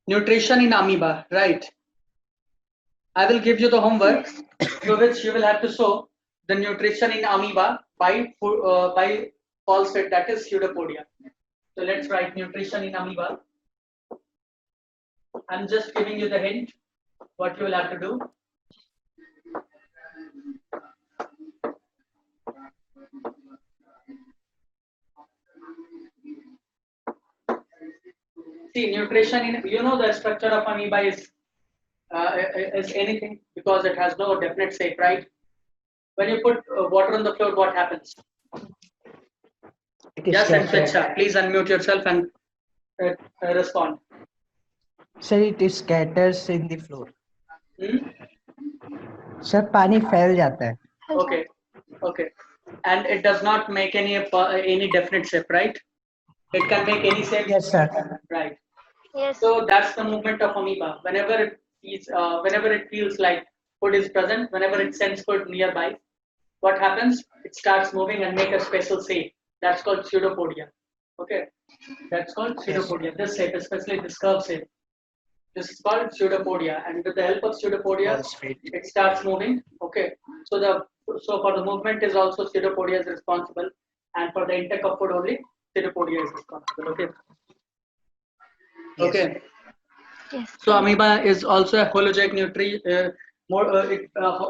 Nutrition in amoeba, right? I will give you the homework through which you will have to show the nutrition in amoeba by false state, that is pseudopodia. So let's write nutrition in amoeba. I'm just giving you the hint what you will have to do. See, nutrition in, you know, the structure of amoeba is anything because it has no definite shape, right? When you put water on the floor, what happens? Yes, and Swechha, please unmute yourself and respond. Sir, it scatters in the floor. Sir, पानी फैल जाता है. Okay, okay, and it does not make any definite shape, right? It can make any shape. Yes, sir. Right. Yes. So that's the movement of amoeba. Whenever it feels like food is present, whenever it sends food nearby, what happens? It starts moving and make a special shape. That's called pseudopodia. Okay, that's called pseudopodia. This shape, especially this curve shape, this is called pseudopodia. And with the help of pseudopodia, it starts moving. Okay, so for the movement is also pseudopodia is responsible, and for the intake of food only pseudopodia is responsible. Okay. Okay. Yes. So amoeba is also a holozoic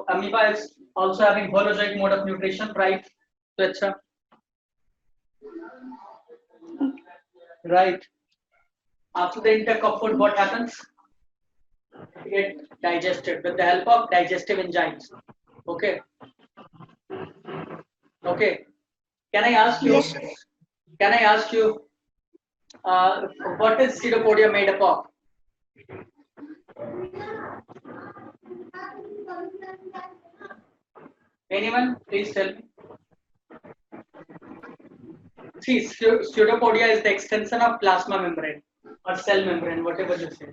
amoeba is also having holozoic mode of nutrition, right? So right. After the intake of food, what happens? It digested with the help of digestive enzymes. Okay. Okay. Can I ask you? Yes. Can I ask you? What is pseudopodia made up of? Anyone? Please tell me. See, pseudopodia is the extension of plasma membrane or cell membrane, whatever you say.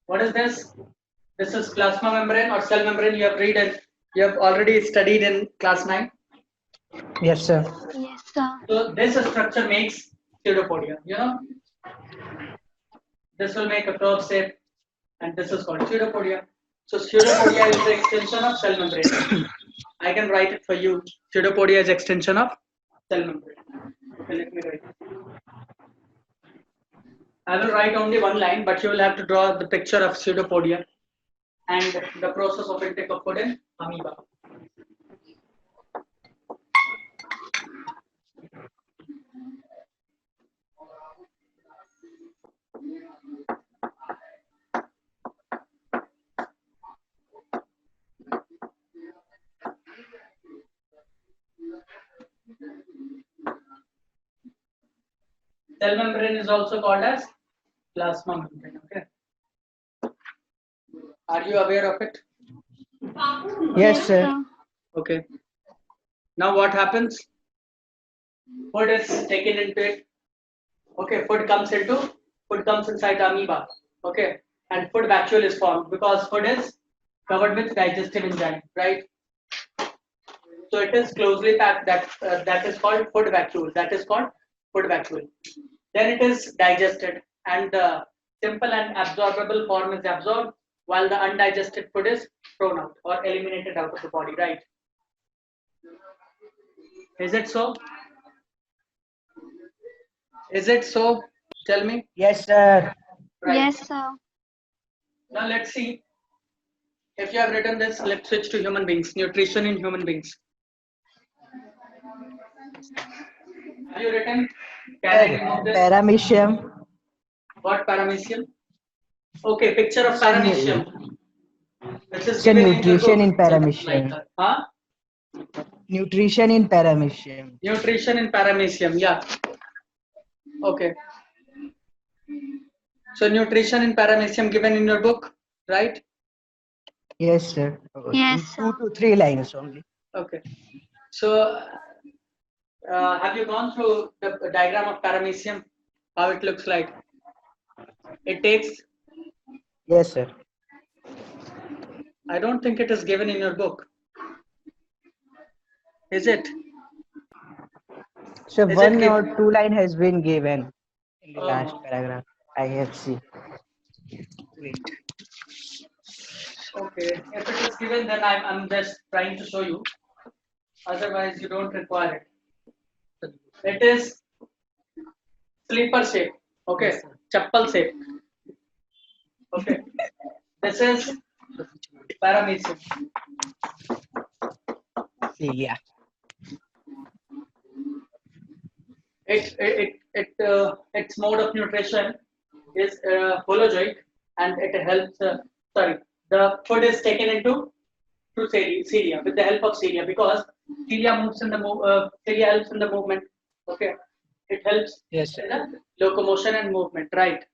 What is this? This is plasma membrane or cell membrane. You have already studied in class 9. Yes, sir. Yes, sir. So this structure makes pseudopodia. You know, this will make a curve shape, and this is called pseudopodia. So pseudopodia is the extension of cell membrane. I can write it for you. Pseudopodia is extension of cell membrane. Okay, let me write. I will write only one line, but you will have to draw the picture of pseudopodia and the process of intake of food in amoeba. Cell membrane is also called as plasma membrane. Okay. Are you aware of it? Yes, sir. Okay. Now what happens? Food is taken into it. Okay, food comes inside amoeba. Okay, and food vacuole is formed because food is covered with digestive enzyme, right? So it is closely packed. That is called food vacuole. That is called food vacuole. Then it is digested, and the simple and absorbable form is absorbed, while the undigested food is thrown out or eliminated out of the body, right? Is it so? Is it so? Tell me. Yes, sir. Right. Yes, sir. Now let's see. If you have written this, let's switch to human beings. Nutrition in human beings. Have you written? Can I remove this? Paramecium. What paramecium? Okay, picture of paramecium. Which is Sir, given in your nutrition book. in paramecium. Like huh? Nutrition in paramecium. Nutrition in paramecium. Yeah. Okay. So nutrition in paramecium given in your book, right? Yes, sir. Yes, In 2 sir. to 3 lines only. Okay. So have you gone through the diagram of paramecium? How it looks like? It takes. Yes, sir. I don't think it is given in your book. Is it? So Is one it or 2 line has been given in the last Oh. paragraph. IFC. Wait. Okay, if it is given, then I'm just trying to show you. Otherwise, you don't require it. It is sleeper shape. Okay, chappal shape. Okay, this is paramecium. Cilia. Its mode of nutrition is holozoic, and it helps. Sorry, the food is taken into through cilia with the help of cilia, because cilia moves in the cilia helps in the movement. Okay, it helps Yes, in sir. the locomotion and movement, right?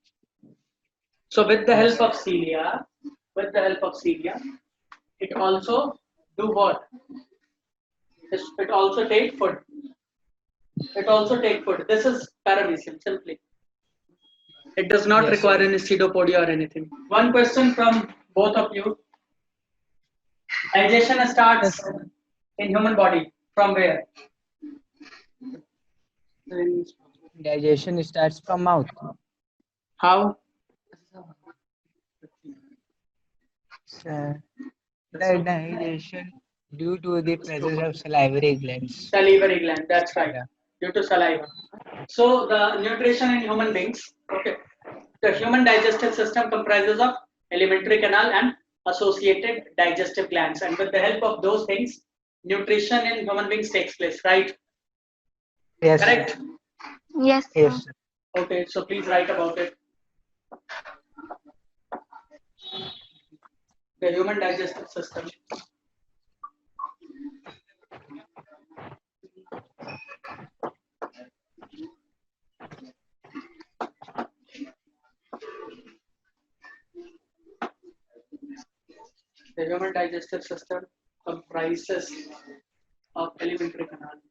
So with the Yes, help of cilia, it also do what? It also take food. It also take food. This is paramecium simply. It does not Yes, require sir. any pseudopodia or anything. One question from both of you. Digestion starts Yes. in human body from where? Digestion starts from mouth. How? Sir, the digestion due to the presence of salivary glands. Salivary gland. That's right. Yeah. Due to saliva. So the nutrition in human beings. Okay. The human digestive system comprises of alimentary canal and associated digestive glands, and with the help of those things, nutrition in human beings takes place. Right? Yes, sir. Correct. Yes, sir. Yes, sir. Okay. So please write about it. The human digestive system. The human digestive system comprises of alimentary canal.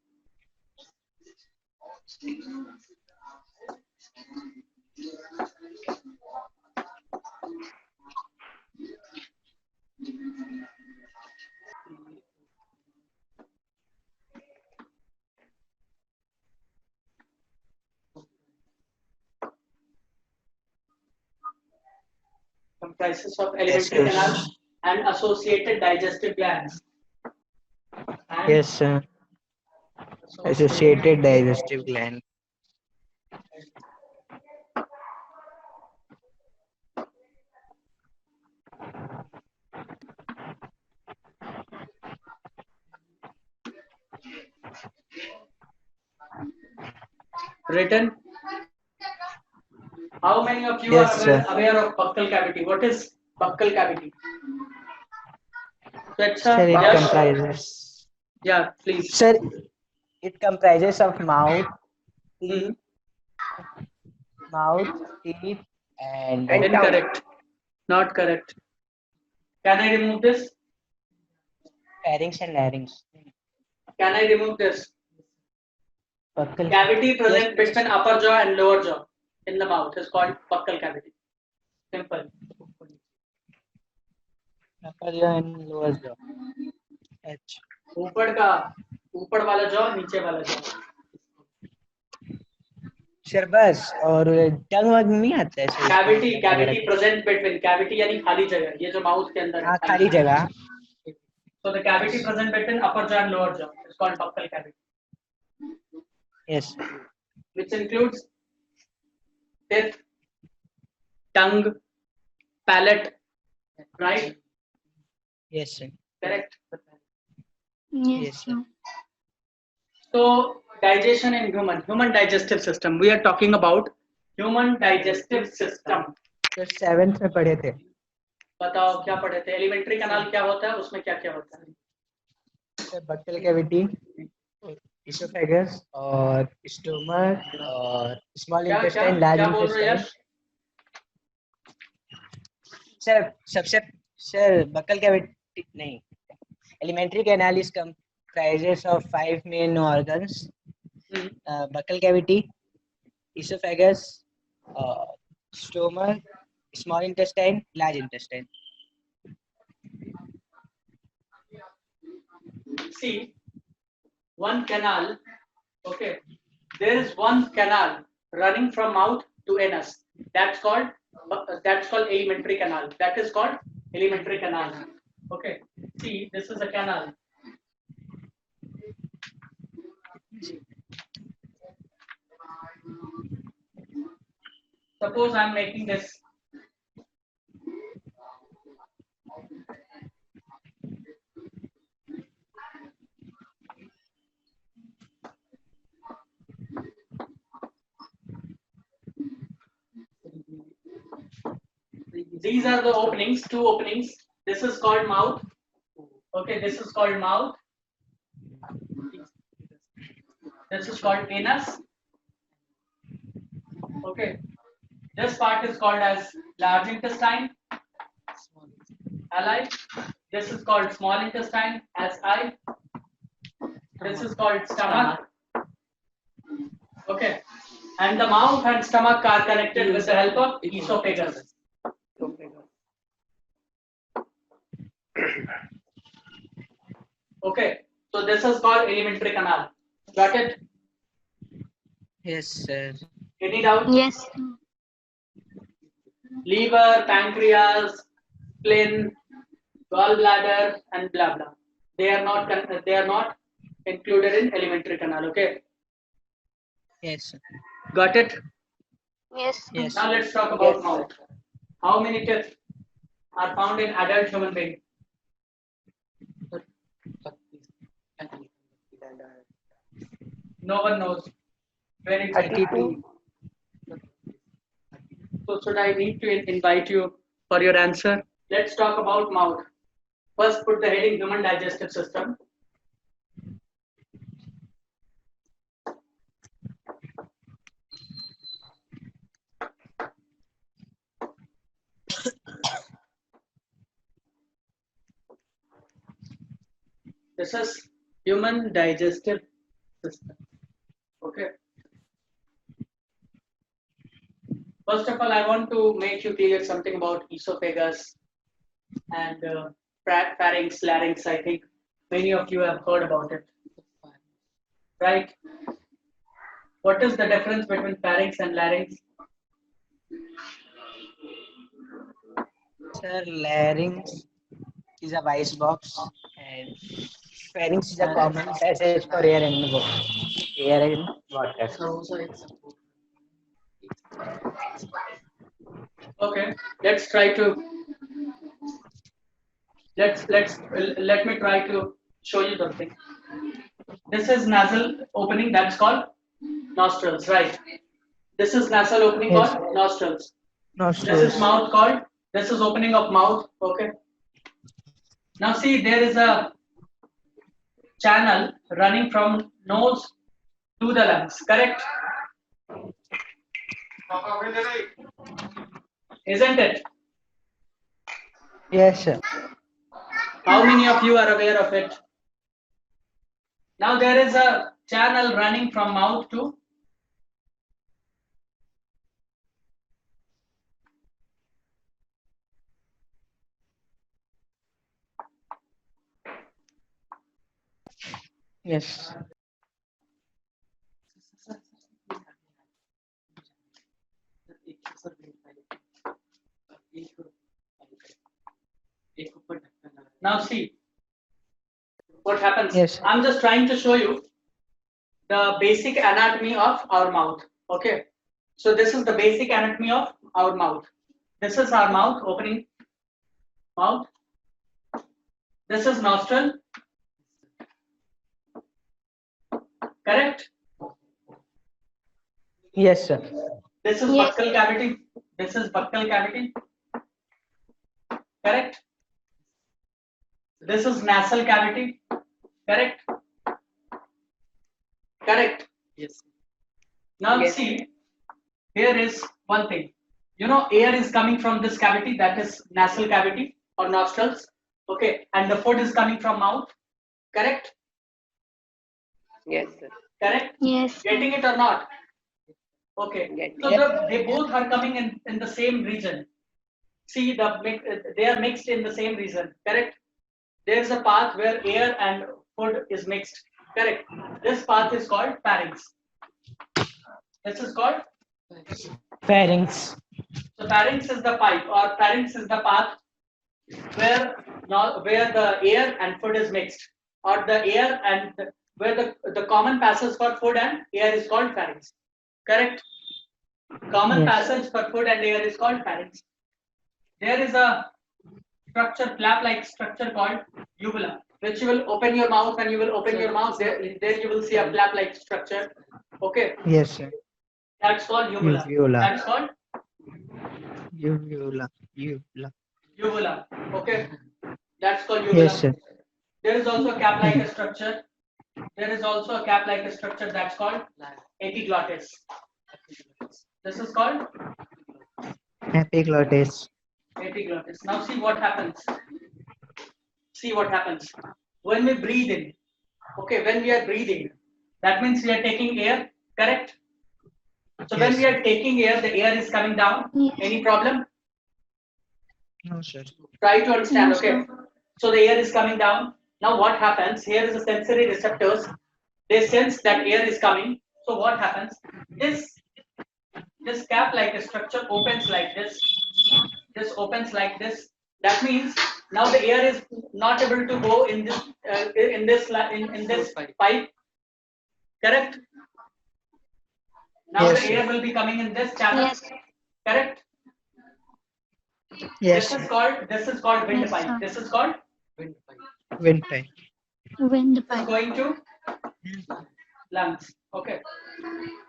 Comprises of Yes, alimentary yes. canal and associated digestive glands. And Yes, sir. Associated digestive gland. written. How many of you Yes, are sir. aware of buccal cavity? What is buccal cavity? Sir, Swetsa, it Yash? comprises. Yeah, please. Sir, it comprises of mouth, Mhm. teeth, and Incorrect. Not correct. Can I remove this? pharynx and larynx. Can I remove this? Buccal. Cavity Yes, present between upper jaw and lower jaw in the mouth is called buccal cavity. Simple. upper jaw and lower jaw. H. ऊपर वाला jaw, नीचे वाला jaw. Sir बस और टंग वंग नहीं आता है sir Cavity present between. Cavity यानी खाली जगह. ये जो mouth के अंदर है. हाँ खाली जगह. So the cavity present between upper jaw and lower jaw is called buccal cavity. Yes. Which includes teeth, tongue, palate, right? Yes, sir. Correct. Yes, Yes, sir. sir. So digestion in human digestive system. We are talking about human digestive system. Sir 7th में पढ़े थे. बताओ क्या पढ़े थे? Alimentary canal क्या होता है? उसमें क्या क्या होता है? सर बक्कल कैविटी, इसोफेगस और स्टोमक और स्मॉल इंटेस्टाइन, लार्ज क्या बोल रहे हैं इंटेस्टाइन. यश? सर सबसे सर बक्कल कैविटी नहीं. Alimentary canal is comprises of 5 main organs: buccal cavity, esophagus, stomach, small intestine, large intestine. See, one canal. Okay, there is one canal running from mouth to anus. That's called alimentary canal. That is called alimentary canal. Okay. See, this is a canal. Suppose I'm making this. These are the openings, two openings. This is called mouth. Okay, this is called mouth. This is called anus. Okay, this part is called as large intestine, ali. This is called small intestine, as I. This is called stomach. Okay, and the mouth and stomach are connected with the help of esophagus. Okay, so this is called alimentary canal. Got it? Yes, sir. Any doubt? Yes. Liver, pancreas, spleen, gallbladder, and blah blah. They are not included in alimentary canal. Okay, Yes, sir. got it? Yes. Yes. Now let's talk about mouth. How many teeth are found in adult human being? No one knows. Where exactly? 32. So should I need to invite you for your answer? Let's talk about mouth. First, put the heading human digestive system. This is human digestive system. Okay. First of all, I want to make you clear something about esophagus and pharynx, larynx. I think many of you have heard about it, right? What is the difference between pharynx and larynx? Sir, larynx is a voice box and pharynx is a common passage for air and water. Okay, let's try to let me try to show you something. This is nasal opening, that's called nostrils, right? This is nasal opening Yes. called nostrils. This Nostrils. is mouth called, this is opening of mouth. Okay. Now see, there is a channel running from nose to the lungs, correct? Isn't it? Yes, sir. How many of you are aware of it? Now there is a channel running from mouth to Yes. now see what happens. Yes. I'm just trying to show you the basic anatomy of our mouth. Okay. So this is the basic anatomy of our mouth. This is our mouth, opening mouth. This is nostril. Correct? Yes, sir. This is Yes. buccal cavity. This is buccal cavity. Correct? This is nasal cavity. Correct? Correct. Yes. Now Yes. see, here is one thing. You know, air is coming from this cavity, that is nasal cavity or nostrils. Okay, and the food is coming from mouth. Correct? Yes, sir. Correct? Yes. Getting it or not? Okay. Get So it. they both are coming in the same region. See, they are mixed in the same region. Correct? There is a path where air and food is mixed. Correct? This path is called pharynx. This is called Pharynx. So pharynx is the pipe, or pharynx is the path where the air and food is mixed, or the air and where the common passage for food and air is called pharynx. Correct? Common Yes. passage for food and air is called pharynx. There is a structure, flap-like structure called uvula, which you will open your mouth. When you will open your mouth, there you will see a flap-like structure. Okay, Yes, sir. that's called uvula. Uvula. That's called Uvula. uvula. Okay, that's called uvula. Yes, sir. There is also a cap-like structure. There is also a cap-like structure that's called epiglottis. This is called Epiglottis. epiglottis. Now see what happens. See what happens when we breathe in. Okay, when we are breathing, that means we are taking air. Correct? So when Yes. we are taking air, the air is coming down. Yes. Any problem? No, sir. Try to understand. No, Okay. So the air is coming down. Now what happens? Here is the sensory receptors. They sense that air is coming. So what happens? This cap-like structure opens like this. This opens like this. That means now the air is not able to go in this pipe. Correct? Now Yes, the sir. air will be coming in this channel. Yes. Correct? Yes, This is sir. called Yes, windpipe. sir. This is called Windpipe. Windpipe. going to lungs. Okay.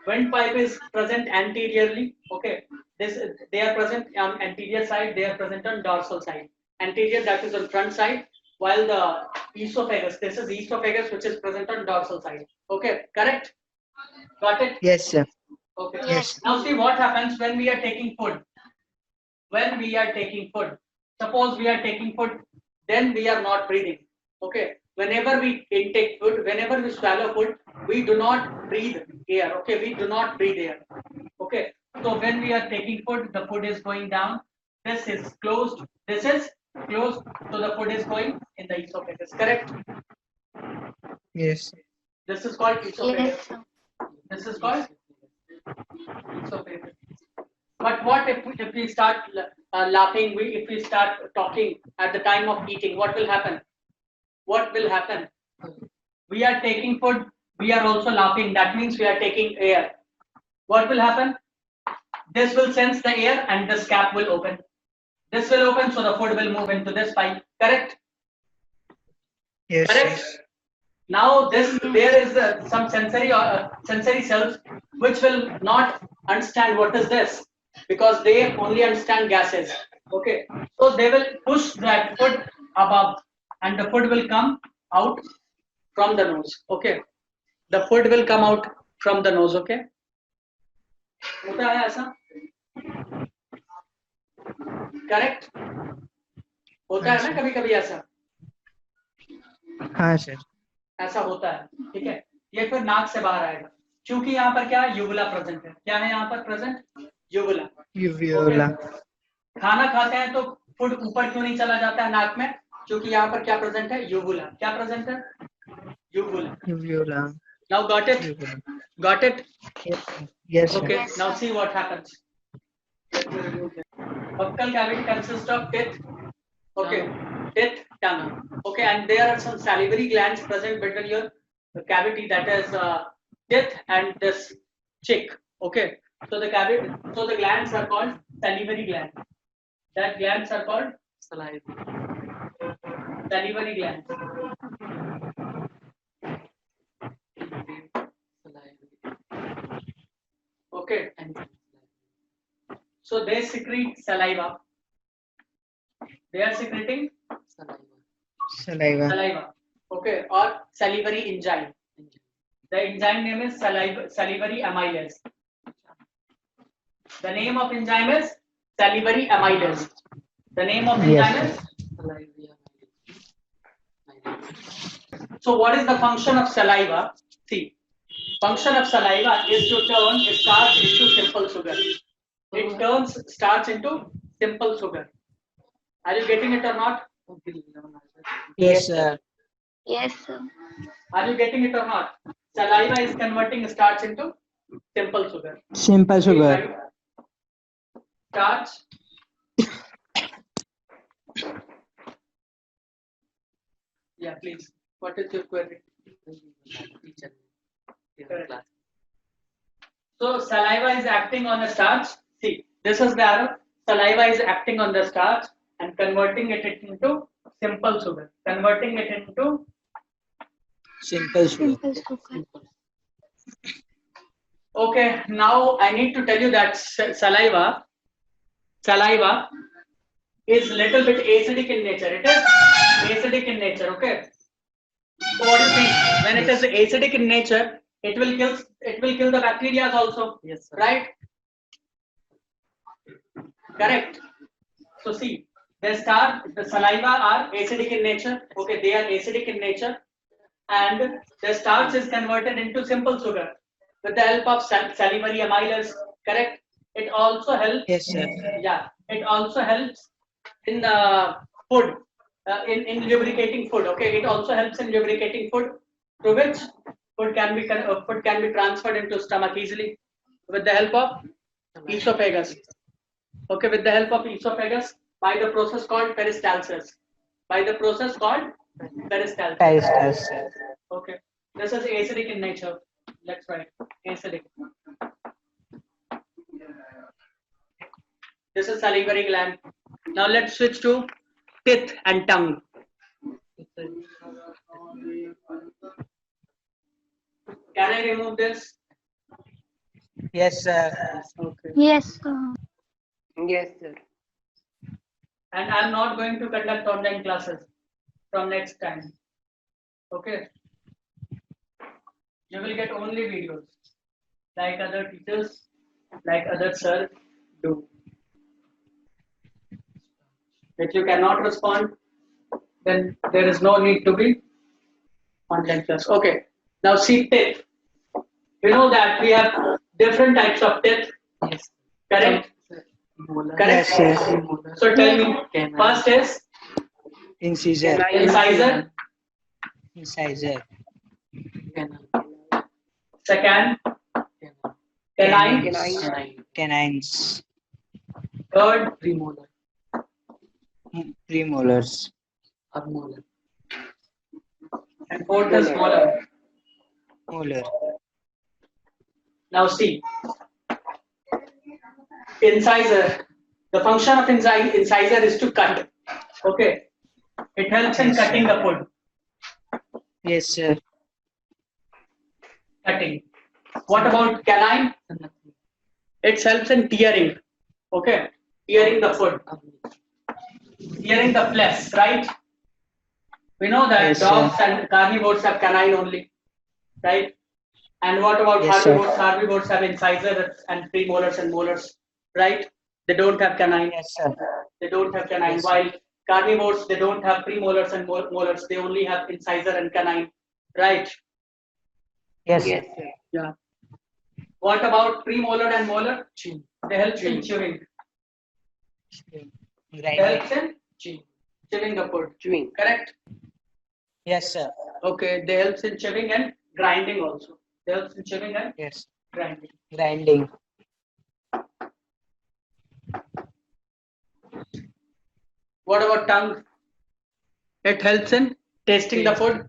Windpipe is present anteriorly. Okay. They are present on anterior side. They are present on dorsal side. Anterior, that is on front side, while the esophagus. This is esophagus, which is present on dorsal side. Okay. Correct. Got it. Yes, sir. Okay. Yes. Now see what happens when we are taking food. When we are taking food, suppose we are taking food, then we are not breathing. Okay. Whenever we intake food, whenever we swallow food, we do not breathe air. Okay. We do not breathe air. Okay. So when we are taking food, the food is going down. This is closed. This is closed. So the food is going in the esophagus. Correct. Yes. This is called esophagus. Yes, sir. This is called esophagus. But what if we start laughing? If we start talking at the time of eating, what will happen? What will happen? We are taking food. We are also laughing. That means we are taking air. What will happen? This will sense the air, and this cap will open. This will open, so the food will move into this pipe. Correct? Yes. Correct. Now there is some sensory cells which will not understand what is this, because they only understand gases. Okay, so they will push that food above, and the food will come out from the nose. Okay, the food will come out from the nose. Okay, होता है ऐसा? Correct? होता है ना कभी कभी ऐसा? हाँ, सर. ऐसा होता है. ठीक है, ये फिर नाक से बाहर आएगा, क्योंकि यहाँ पर क्या यूवुला प्रेजेंट है. क्या है यहाँ पर प्रेजेंट? यूवुला. Uvula. खाना खाते हैं तो फूड ऊपर क्यों नहीं चला जाता है नाक में? क्योंकि यहाँ पर क्या प्रेजेंट है? यूवुला. क्या प्रेजेंट है? Uvula. Uvula. Now got it? Uvula. Got it? Yes, sir. Okay. Yes. Now see what happens. Buccal cavity consists of teeth. Okay. Teeth, tongue. Okay, and there are some salivary glands present between your cavity, that is teeth and this cheek. Okay. So the glands are called salivary glands. That glands are called salivary glands. Okay. So they secrete saliva. They are secreting Saliva. saliva. Okay, or salivary enzyme. The enzyme name is salivary amylase. The name of enzyme is salivary amylase. The name of Yes, enzyme is. So what is the function of saliva? See, function of saliva is to turn starch into simple sugar. It turns starch into simple sugar. Are you getting it or not? Yes, sir. Yes, sir. Are you getting it or not? Saliva is converting starch into simple sugar. Simple sugar. starch. Yeah, please. What is your query? Correct. So saliva is acting on the starch. See, this is the arrow. Saliva is acting on the starch and converting it into simple sugar. Converting it into Simple sugar. Simple sugar. okay. Now I need to tell you that saliva is little bit acidic in nature. It is acidic in nature. Okay. So what do you think? When it is acidic in nature, it will kill the bacteria also. Yes, sir. Right? Correct. So see, the saliva are acidic in nature. Okay, they are acidic in nature, and the starch is converted into simple sugar with the help of salivary amylase. Correct. It also helps. Yes, sir. Yeah, it also helps in food, in lubricating food. Okay, it also helps in lubricating food, through which food can be transferred into stomach easily with the help of esophagus. Okay, with the help of esophagus by the process called peristalsis. By the process called peristalsis. Peristalsis. Okay, this is acidic in nature. Let's write acidic. This is salivary gland. Now let's switch to teeth and tongue. Can I remove this? Yes, sir. Okay. Yes, Yes, sir. And I'm not going to conduct online classes from next time. Okay. You will get only videos like other teachers, like other sir do. If you cannot respond, then there is no need to be online class. Okay. Now see teeth. You know that we have different types of teeth. Yes. Correct? Correct. Yes, yes. So tell me, first is Incisor. incisor, Incisor. second canine, Canines. third Premolars. and fourth is molar. Molar. Now see, incisor. The function of incisor is to cut. Okay, it helps in Yes, cutting sir. the food. Yes, sir. Cutting. What about canine? It helps in tearing. Okay, tearing the food, tearing the flesh. Right? We know that Yes, sir. dogs and carnivores have canine only, right? And what about Yes, sir. herbivores? Herbivores have incisors and premolars and molars, right? They don't have canine. Yes, sir. They don't have canine. Yes, sir. While carnivores, they don't have premolars and molars. They only have incisor and canine, right? Yes, Yes, sir. sir. Yeah. What about premolar and molar? They help in chewing. They Grinding. help in chewing the food. Chewing. Correct? Yes, sir. Okay. They help in chewing and grinding also. They help in chewing and Yes. grinding. Grinding. What about tongue? It helps in tasting the food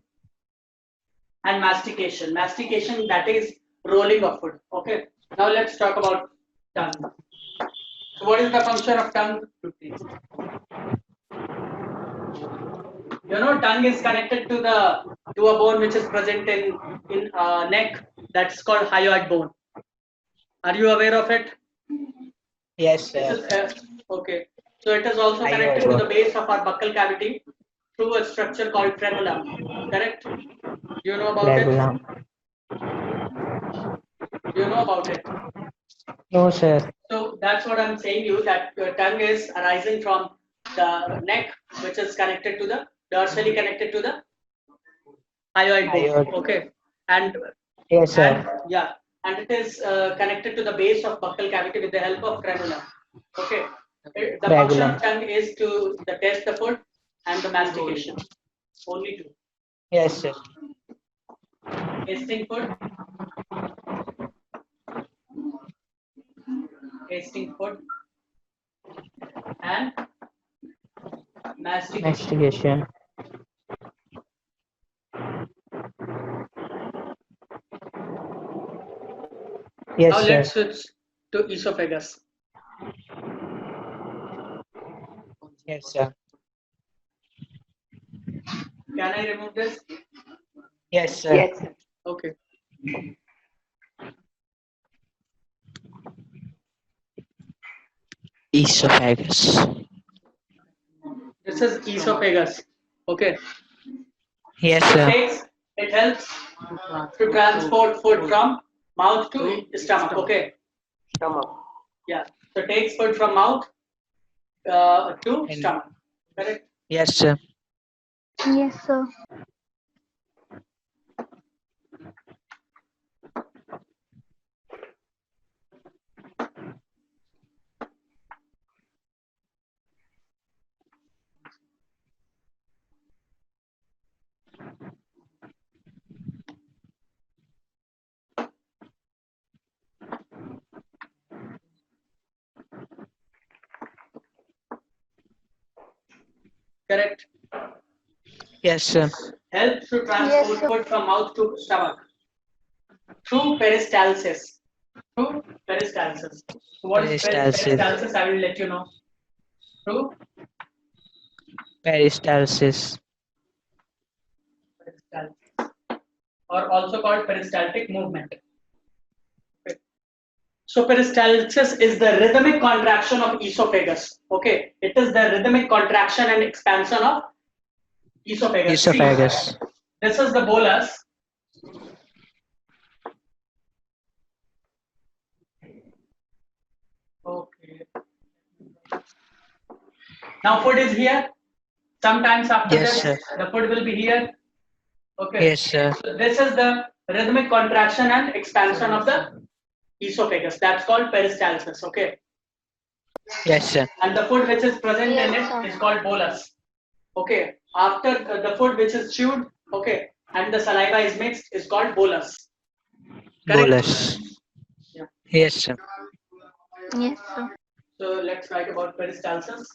and mastication. Mastication, that is rolling of food. Okay. Now let's talk about tongue. So what is the function of tongue? You know, tongue is connected to a bone which is present in neck. That's called hyoid bone. Are you aware of it? Yes, This sir. is okay. So it is also Hyoid connected to bone. the base of our buccal cavity through a structure called frenulum. Correct? You know about Regulum. it? You know about it. No, sir. So that's what I'm saying you, that your tongue is arising from the neck, which is connected to the dorsally connected to the hyoid bone. Hyoid. Okay. And Yes, sir. yeah, and it is connected to the base of buccal cavity with the help of frenulum. Okay. The function of tongue is to taste the food and the mastication. Only two. Yes, sir. Tasting food. Tasting food and mastication. Investigation. Yes, Now sir. let's switch to esophagus. Yes, sir. Can I remove this? Yes, sir. Yes, sir. Okay. Esophagus. This is esophagus. Okay. Yes, It sir. takes, it helps to transport food from mouth to stomach. Okay. Stomach. Yeah. So it takes food from mouth to And- stomach. Correct. Yes, sir. Yes, sir. Correct. Yes, sir. Helps to transport Yes, sir. food from mouth to stomach through peristalsis. Through peristalsis. So what is Peristalsis. peristalsis? I will let you know. Through Peristalsis. peristalsis, or also called peristaltic movement. Okay. So peristalsis is the rhythmic contraction of esophagus. Okay, it is the rhythmic contraction and expansion of esophagus. See, Esophagus. this is the bolus. Okay. Now food is here. Sometimes after Yes, this, sir. the food will be here. Okay. Yes, sir. So this is the rhythmic contraction and expansion of the esophagus. That's called peristalsis. Okay. Yes, sir. And the food which is present in Yes, it sir. is called bolus. Okay. After the food which is chewed, okay, and the saliva is mixed is called bolus. Correct? Bolus. Yeah. Yes, sir. Yes, sir. So let's write about peristalsis.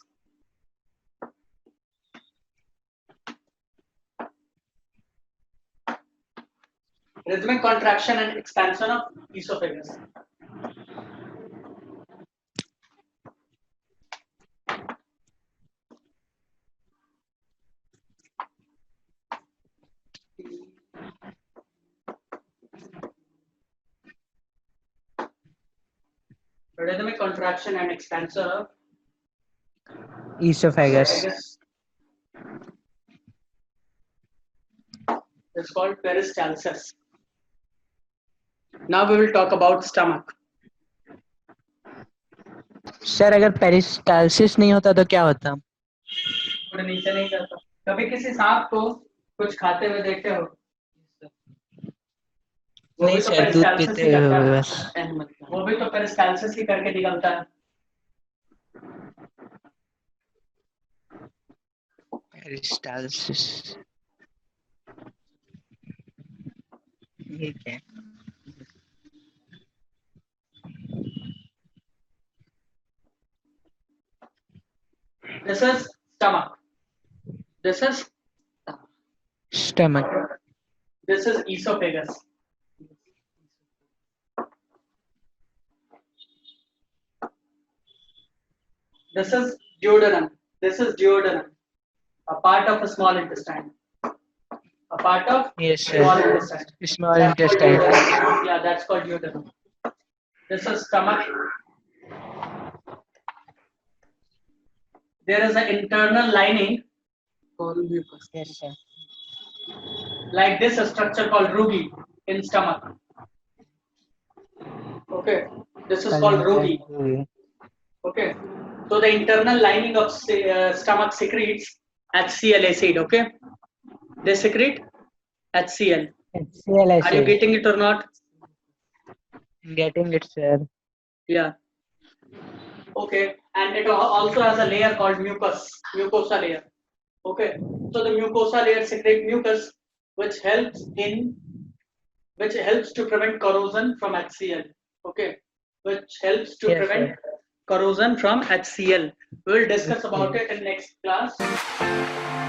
Rhythmic contraction and expansion of esophagus. Rhythmic contraction and expansion of Esophagus. esophagus is called peristalsis. Now we will talk about stomach. Sir अगर peristalsis नहीं होता तो क्या होता? थोड़े नीचे नहीं करता। कभी किसी सांप को कुछ खाते हुए देखे हो? वो नहीं भी तो सर, दूध peristalsis पीते ही करता हुए है। बस। वो भी तो peristalsis ही करके निकलता है। पेरिस्टालसिस ये क्या है? This is stomach. This is Stomach. this is esophagus. This is duodenum. This is duodenum, a part of a small intestine. A part of Yes, small sir. intestine. Small That's called intestine. duodenum. Yeah, that's called duodenum. This is stomach. There is an internal lining called mucus. Yes, sir. Like this, a structure called rugi in stomach. Okay, this is called rugi. Okay, so the internal lining of stomach secretes HCl acid. Okay, they secrete HCl. HCl Are you acid. getting it or not? Getting it, sir. Yeah. Okay, and it also has a layer called mucosa layer. Okay, so the mucosa layer secrete mucus, which helps to prevent corrosion from HCl. Okay, which helps to Yes, prevent sir. corrosion from HCl. We will discuss about it in next class.